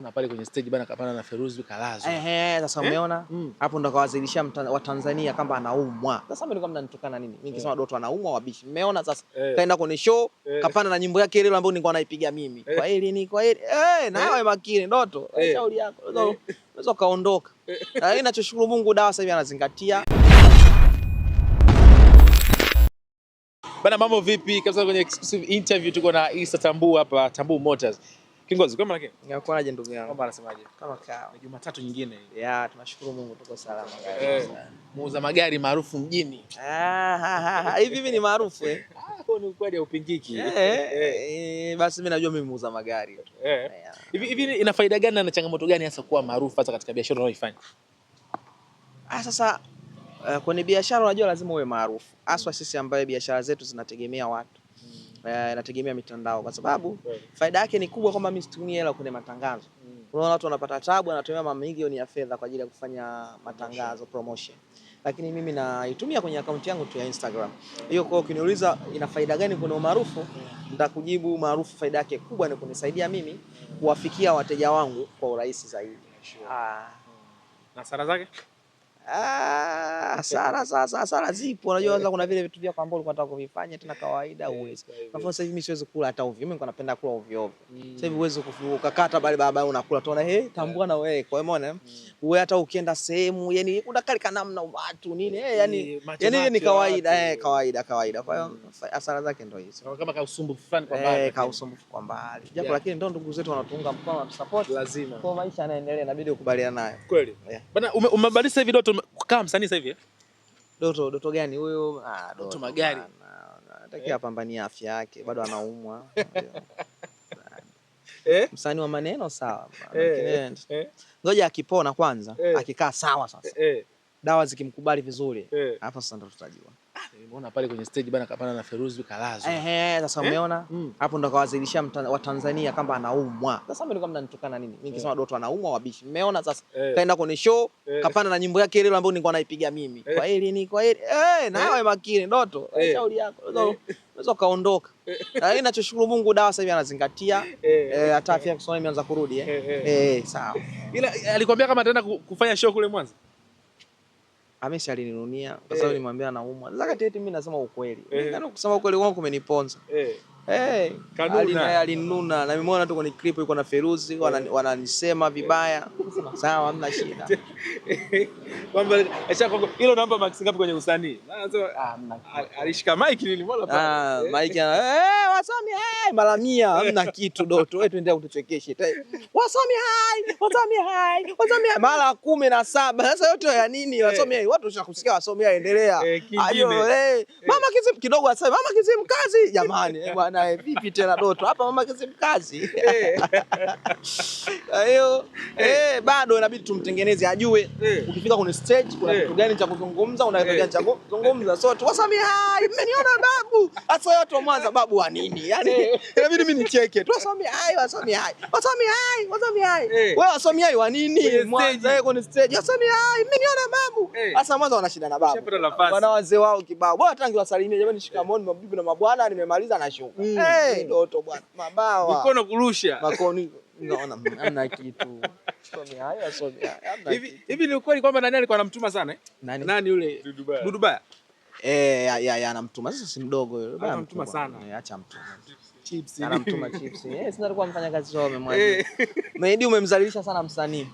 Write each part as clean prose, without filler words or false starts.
Na pale kwenye stage bana kapana na Feruzi kalazwa. Sasa umeona? Hapo ndo kawazilisha wa Tanzania kama anaumwa. Sasa mimi nilikuwa mnanitukana nini? Mimi nikisema Doto anaumwa wabishi. Umeona sasa? Kaenda kwenye show, kapana na nyimbo yake ile ambayo nilikuwa naipiga mimi. Kwa hili na wewe makini Doto. Shauri yako. Unaweza kaondoka. Lakini ninachoshukuru Mungu dawa sasa hivi anazingatia. Bana mambo vipi? Kabisa kwenye exclusive interview tuko na Issa Tambuu hapa, Tambuu Motors. Kingozi, kama lakini? Ngakuaje ndugu yangu? Kama anasemaje? Kama kawa. Ni Jumatatu nyingine hii. Tunashukuru Mungu tuko salama. Muuza magari maarufu mjini. Hivi mimi ni maarufu Kwa ni ukweli haupingiki. Basi mimi najua mimi muuza magari tu. Hivi ina faida gani na changamoto gani hasa kuwa maarufu hasa katika biashara unayoifanya? Sasa kwenye biashara unajua lazima uwe maarufu. Haswa sisi ambaye biashara zetu zinategemea watu. Inategemea mitandao kwa sababu faida yake ni kubwa kwamba mimi situmie hela kwenye matangazo. Unaona watu wanapata tabu, wanatumia mamilioni ya fedha kwa ajili ya kufanya matangazo, promotion. Lakini mimi naitumia kwenye account yangu tu ya Instagram. Hiyo kwa ukiniuliza ina faida gani kuna umaarufu, nitakujibu maarufu faida yake kubwa ni kunisaidia mimi kuwafikia wateja wangu kwa urahisi zaidi. Na hasara zake? Hasara zipo. Unajua sasa kuna vile vitu vyako ambavyo ulikuwa unataka kuvifanya tena kawaida uweze. Kwa mfano sasa hivi mimi siwezi kula hata ovyo. Mimi nilikuwa napenda kula ovyo ovyo. Sasa hivi uweze ukakata bali barabara unakula tuona tambua na wewe. Kwa hiyo umeona wewe hata ukienda sehemu yani unakalika namna watu nini yani ni kawaida kawaida. Kwa hiyo hasara zake ndio hizo. Kama kausumbufu fulani kwa mbali. Kausumbufu kwa mbali. Japo lakini ndio ndugu zetu wanatuunga mkono na support. Lazima. Kwa maisha yanaendelea inabidi ukubaliana nayo. Kweli. Bana umebadilisha hivi Doto kama msanii sasa hivi? Doto gani huyo? Doto magari. Anataka apambanie afya yake, bado anaumwa. Msanii wa maneno sawa. Ngoja akipona kwanza, akikaa sawa sasa. Dawa zikimkubali vizuri, hapo sasa ndo tutajua. Nimeona pale kwenye stage bana kapana na Feruzi kalazwa. Sasa umeona? Hapo ndo kawazilisha wa Tanzania kama anaumwa. Sasa mimi nilikuwa mnanitukana nini? Mimi nikisema Doto anaumwa wabishi. Umeona sasa? Kaenda kwenye show, kapana na nyimbo yake ile ambayo nilikuwa naipiga mimi. Kwa hili na wewe makini Doto. Shauri yako. Unaweza kaondoka. Lakini ninachoshukuru Mungu dawa sasa hivi anazingatia. Hata afya yake imeanza kurudi sawa. Ila alikwambia kama ataenda kufanya show kule Mwanza? Amesha alininunia kwa sababu nilimwambia anaumwa. Sasa kati yetu mimi nasema ukweli. Yaani kusema ukweli wangu kumeniponza. Alinuna na nimeona tu kwenye clip yuko na Feruzi wananisema vibaya. Sawa hamna shida. Kwamba hilo namba max ngapi kwenye usanii? Alishika mic nilimwona pale. Mic wasomi mara 100 hamna kitu Doto. Wewe tuendelea kutuchekesha. Wasomi mara 17. Sasa yote ya nini? Wasomi watu washakusikia wasomi endelea. Mama Kizim kidogo asema Mama Kizim kazi jamani bwana vipi tena Doto hapa Mama Kizim kazi. Hiyo bado inabidi tumtengeneze ajue ukifika kwenye stage kuna kitu gani cha kuzungumza unaweza gani cha kuzungumza sote wasomi mmeniona babu hasa watu wa Mwanza babu wa nini yani inabidi mimi nicheke tu wasomi wewe wasomi wa nini Mwanza kwenye stage wasomi mmeniona babu hasa Mwanza wanashinda na babu wana wazee wao kibao bwana tangi wasalimie jamani shikamoni mabibi na mabwana nimemaliza na shuka Doto bwana mabawa mikono kurusha makoni unaona hamna kitu hivi ni ukweli kwamba nani alikuwa anamtuma sana nani yule Dudubaya anamtuma sasa si mdogo yule anamtuma sana acha mtuma chips anamtuma chips sina alikuwa mfanya kazi wao umemwaje Medi umemzalilisha sana msanii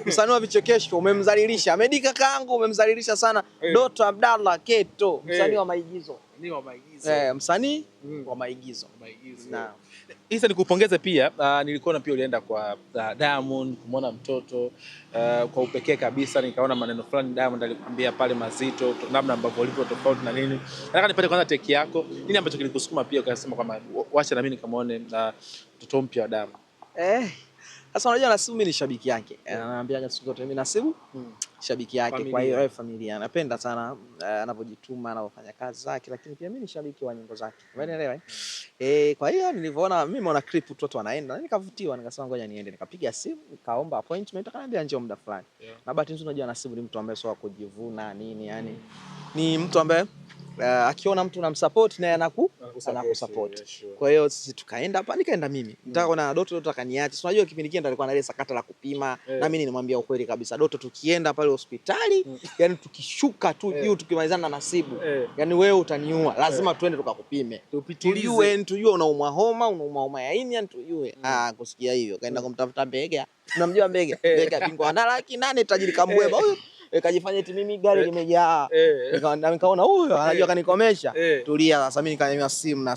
msanii wa vichekesho umemzalilisha Medi kakaangu umemzalilisha sana Doto Abdalla Keto msanii wa maigizo msanii wa maigizo na Issa nikupongeze pia nilikuona pia ulienda kwa Diamond kumwona mtoto kwa upekee kabisa nikaona maneno fulani Diamond alikwambia pale mazito namna ambavyo ulipo tofauti na nini nataka nipate kwanza take yako nini ambacho kilikusukuma pia ukasema kwamba wacha na mimi nikamuone mtoto mpya wa Diamond sasa unajua Nasibu mimi ni shabiki yake ananiambia siku zote mimi Nasibu shabiki yake familia. Kwa hiyo familia napenda sana anapojituma anapofanya kazi zake lakini pia mimi ni shabiki wa nyimbo zake umeelewa kwa hiyo nilivyoona mimi naona clip mtoto anaenda nikavutiwa nikasema ngoja niende nikapiga simu nikaomba appointment akaniambia njoo muda fulani na bahati nzuri unajua Nasibu ni mtu ambaye sio kujivuna nini yani ni mtu ambaye akiona mtu unamsupport naye anakusupport. Kwa hiyo sisi tukaenda hapa, nikaenda mimi. Nataka kuona Doto akaniacha. Si unajua kipindi kile ndo alikuwa na ile sakata la kupima na mimi nilimwambia ukweli kabisa. Doto tukienda pale hospitali, yani tukishuka tu juu tukimalizana na Nasibu. Yani wewe utaniua. Lazima tuende tukakupime. Tujue unaumwa homa ya ini, tujue. Kusikia hivyo. Kaenda kumtafuta Mbega. Unamjua Mbega? Mbega bingwa wa laki 8 tajiri kambweba huyo. Kajifanya eti mimi gari limejaa. Nikaona huyo anajua kanikomesha. Tulia sasa, mimi nikanyanyua simu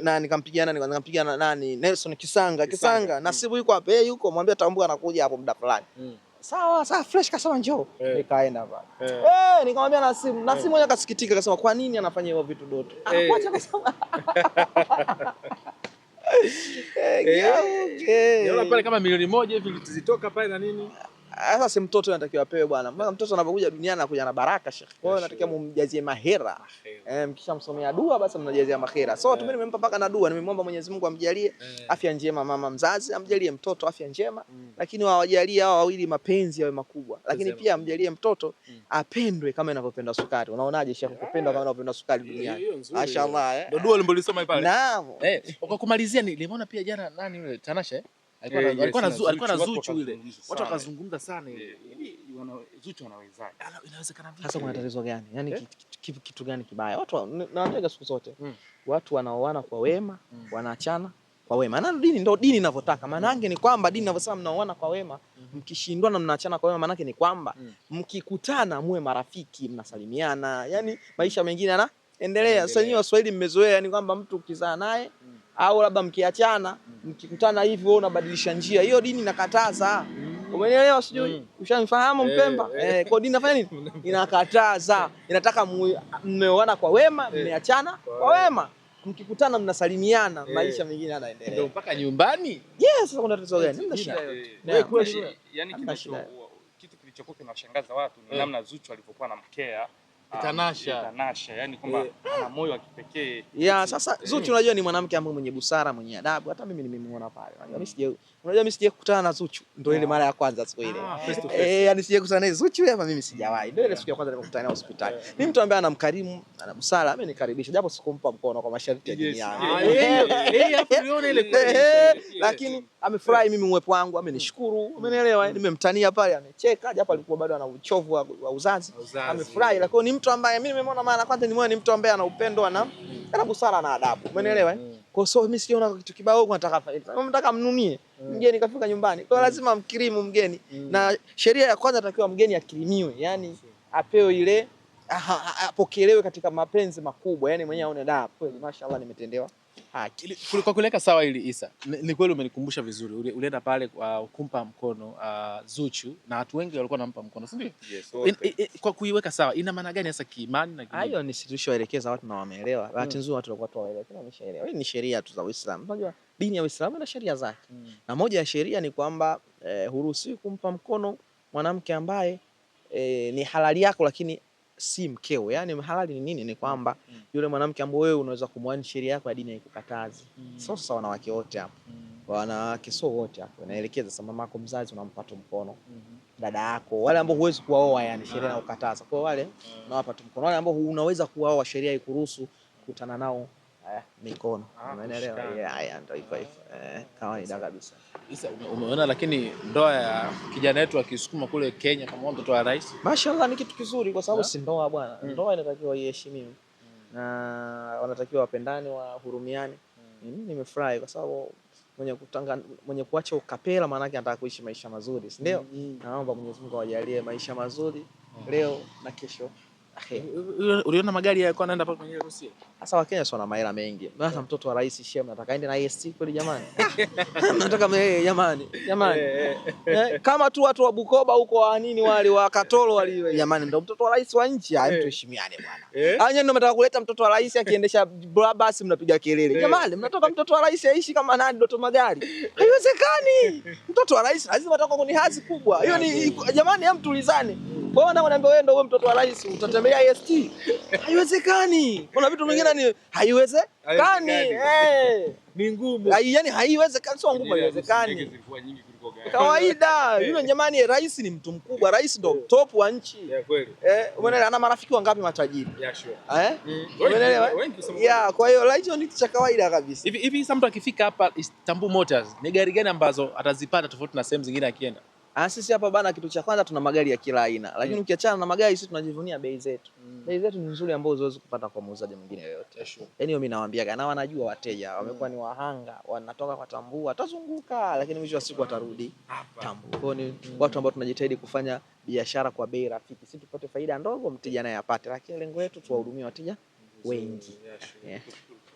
na nikampigia nani Nelson Kisanga. Nasibu yuko hapa, yuko mwambie tambua anakuja hapo muda fulani. Sawa fresh, kasema njoo. Nikaenda pale. Nikamwambia Nasibu mwenyewe akasikitika, akasema kwa nini anafanya hivyo vitu Doto? Anakuacha kasema. Niona pale kama milioni 1 hivi zitoka pale na nini. Sasa si mtoto anatakiwa apewe bwana. Maana mtoto anapokuja duniani anakuja na baraka Sheikh. Kwa hiyo anatakiwa mumjazie mahera. Mkishamsomea dua basi mnajazia mahera. So mimi nimempa paka na dua, nimemwomba Mwenyezi Mungu amjalie afya njema mama mzazi, amjalie mtoto afya njema, lakini wawajalie hao wawili mapenzi yawe makubwa. Lakini pia amjalie mtoto apendwe kama inavyopenda sukari. Unaonaje Sheikh, kupendwa kama inavyopenda sukari duniani? Mashaallah. Ndio dua limbolisoma pale. Naam. Kwa kumalizia nimeona pia jana nani yule Tanasha alikuwa na Zuchu ile. Watu wakazungumza sana ile. Zuchu anawezaje? Inawezekana vipi? Sasa kuna tatizo gani? Yaani kitu gani kibaya? Watu naambia siku zote. Watu wanaoana kwa wema, wanaachana kwa wema. Na ndio dini inavyotaka. Maana yake ni kwamba dini inavyosema mnaoana kwa wema, mkishindwana mnaachana kwa wema, maana yake ni kwamba mkikutana muwe marafiki, mnasalimiana. Yaani maisha mengine yanaendelea. Sasa nyinyi Waswahili mmezoea yani kwamba mtu ukizaa naye au labda mkiachana, mkikutana hivi wewe unabadilisha njia. Hiyo dini inakataza. Umenielewa sijui? Ushanifahamu Mpemba? Kwa dini inafanya nini? Inakataza. Inataka mmeoana kwa wema, mmeachana kwa wema. Mkikutana mnasalimiana, maisha mengine yanaendelea. Ndio mpaka nyumbani? Yes, sasa kuna tatizo gani? Hamna shida yote. Yaani kitu kilichokuwa kinashangaza watu ni namna Zuchu alivyokuwa anamkea Tanasha, yani kwamba ana moyo wa kipekee. Sasa Zuchu unajua ni mwanamke ambaye mwenye busara, mwenye adabu. Hata mimi nimemuona pale. Unajua mimi sije kukutana na Zuchu, ndio ile mara ya kwanza siku ile. Yani sije kukutana na Zuchu hapa mimi sijawahi. Ndio ile siku ya kwanza nilikutana naye hospitali. Ni mtu ambaye anamkarimu, ana busara, amenikaribisha japo sikumpa mkono kwa masharti ya dini yangu. Hapo uliona ile lakini amefurahi mimi uwepo wangu, amenishukuru, umenielewa? Nimemtania pale, amecheka japo alikuwa bado ana uchovu wa uzazi. Amefurahi, lakini ni mtu ambaye mimi nimemwona mara kwanza, nimeona ni mtu ambaye ana upendo, ana busara na adabu, umenielewa? Kwa sababu mimi sijaona kitu kibao huko, nataka mnunie mgeni kafika nyumbani. Kwa lazima mkirimu mgeni. Na sheria ya kwanza inatakiwa mgeni akirimiwe, yani apewe ile apokelewe katika mapenzi makubwa, yani mwenyewe aone da kweli mashaallah nimetendewa. Kulikuwa kuleka sawa ili Isa. Ni kweli umenikumbusha vizuri. Ulienda pale kumpa mkono Zuchu na watu wengi walikuwa wanampa mkono, si ndio? Yes. Kwa kuiweka sawa ina maana gani sasa kiimani na kiimani? Hayo ni situishoelekeza watu na wameelewa. Bahati nzuri watu walikuwa tuwaelekeza, wameshaelewa. Hii ni sheria tu za Uislamu. Unajua dini ya Uislamu ina sheria zake. Na moja ya sheria ni kwamba huruhusiwi kumpa mkono mwanamke ambaye ni halali yako lakini si mkeo. Yani halali ni nini? Ni kwamba yule mwanamke ambaye wewe unaweza kumwani, sheria yako ya dini haikukatazi. Sasa wanawake wote hapo. Wanawake sio wote hapo. Naelekeza sasa mamako mzazi unampa tu mkono. Dada yako, wale ambao huwezi kuwaoa yani sheria inakukataza. Kwa wale unawapa tu mkono. Wale ambao unaweza kuwaoa sheria haikuruhusu kukutana nao mikono. Umeelewa? Ndio hivyo. Kawaida kabisa. Isa, umeona lakini ndoa ya kijana wetu akisukuma kule Kenya kama mtoto wa rais. Mashaallah ni kitu kizuri kwa sababu si ndoa bwana. Ndoa inatakiwa iheshimiwe. Na wanatakiwa wapendane, wahurumiane. Mimi nimefurahi kwa sababu mwenye kuacha ukapela maana yake anataka kuishi maisha mazuri, si ndio? Naomba Mwenyezi Mungu awajalie maisha mazuri leo na kesho. Uliona magari yalikuwa yanaenda pale kwenye Rusia? Sasa Wakenya sio na mahela mengi. Sasa mtoto wa rais Sheikh nataka aende na IST kweli jamani? Nataka jamani. Kama tu watu wa Bukoba huko wa nini wale wa Katoro wale jamani, ndio mtoto wa rais wa nchi, tuheshimiane bwana. Hanya ndio mnataka kuleta mtoto wa rais akiendesha basi mnapiga kelele. Jamani, mnatoka mtoto wa rais aishi kama nani Doto Magari? Haiwezekani. Mtoto wa rais lazima atakuwa kwenye hadhi kubwa. Hiyo ni jamani, mtulizane. Kwa hiyo naomba wewe ndio mtoto wa rais utatembea IST. Haiwezekani. Kuna vitu vingine ni haiwezekani. Ni ngumu. Yaani haiwezekani, sio ngumu, haiwezekani. mboga. Kawaida. Yule jamani, rais ni mtu mkubwa, rais ndo top wa nchi. Kweli. Umeelewa, ana marafiki wangapi matajiri? Sure. Umeelewa? Kwa hiyo hicho ni kitu cha kawaida kabisa. Hivi sasa mtu akifika hapa Istanbul Motors, ni gari gani ambazo atazipata tofauti na sehemu zingine akienda? Sisi hapa bana, kitu cha kwanza tuna magari ya kila aina, lakini ukiachana na magari, sisi tunajivunia bei zetu. Bei zetu ni nzuri, ambazo huwezi kupata kwa muuzaji mwingine yoyote. Yaani mimi nawaambia, na wanajua wateja wamekuwa ni wahanga, wanatoka kwa Tambuu, atazunguka lakini mwisho wa siku atarudi Tambuu. Kwa ni watu ambao tunajitahidi kufanya biashara kwa bei rafiki, sisi tupate faida ndogo, mteja naye apate, lakini lengo letu tuwahudumie wateja wengi.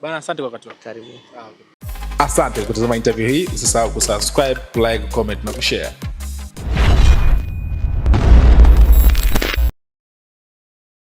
Bana, asante kwa wakati wako. Karibu. Asante kwa kutazama interview hii. Usisahau kusubscribe, like, comment na kushare.